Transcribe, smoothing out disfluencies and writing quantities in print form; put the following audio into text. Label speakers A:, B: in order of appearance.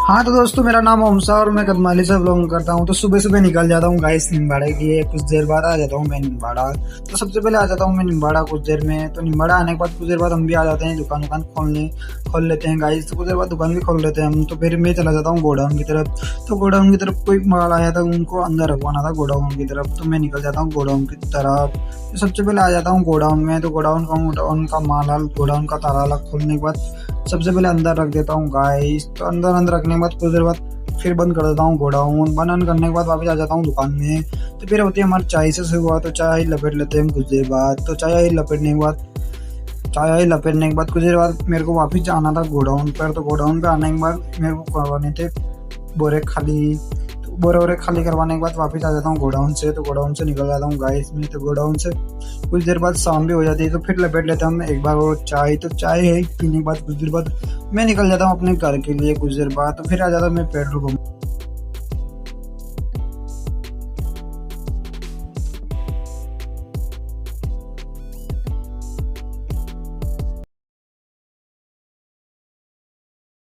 A: हाँ तो दोस्तों, मेरा नाम ओमसा और मैं कदमाली से ब्लॉग करता हूँ। तो सुबह सुबह निकल जाता हूँ गाइस निम्बाड़े के लिए। कुछ देर बाद आ जाता हूँ मैं निम्बाड़ा। तो सबसे पहले आ जाता हूँ मैं निम्बाड़ा कुछ देर में। तो निम्बाड़ा आने के बाद कुछ देर बाद हम भी आ जाते हैं, दुकान वुकान खोल लेते हैं गाइस। तो कुछ देर बाद दुकान भी खोल लेते हैं हम। तो फिर मैं चला जाता हूँ गोडाउन की तरफ। तो गोडाउन की तरफ कोई माल आया था, उनको अंदर रखवाना था गोडाउन की तरफ। तो मैं निकल जाता हूँ गोडाउन की तरफ। तो सबसे पहले आ जाता हूँ गोडाउन में। तो गोडाउन का माल गोडाउन का ताला खोलने के बाद सबसे पहले अंदर रख देता हूँ गाइस। तो अंदर रखने के बाद कुछ देर बाद फिर बंद कर देता हूँ गोडाउन। बंद करने के बाद वापस आ जाता हूँ दुकान में। तो फिर होती है हमारी चाय से शुरुआत। तो चाय लपेट लेते हैं हम कुछ देर बाद। तो चाय लपेटने के बाद कुछ देर बाद मेरे को वापस जाना था गोडाउन पर। तो गोडाउन पे आने के बाद मेरे को करवाने थे बोरे खाली। तो बोरे खाली करवाने के बाद वापस आ जाता हूँ गोडाउन से। तो गोडाउन से निकल जाता हूँ गाइस में। तो गोडाउन से कुछ देर बाद शाम भी हो जाती है। तो फिर लपेट लेते हैं हम एक बार और चाय। तो चाय है पीने के बाद कुछ देर बाद मैं निकल जाता हूँ अपने घर के लिए कुछ देर बाद। तो फिर आ जाता हूँ मैं पेट्रोल पंप।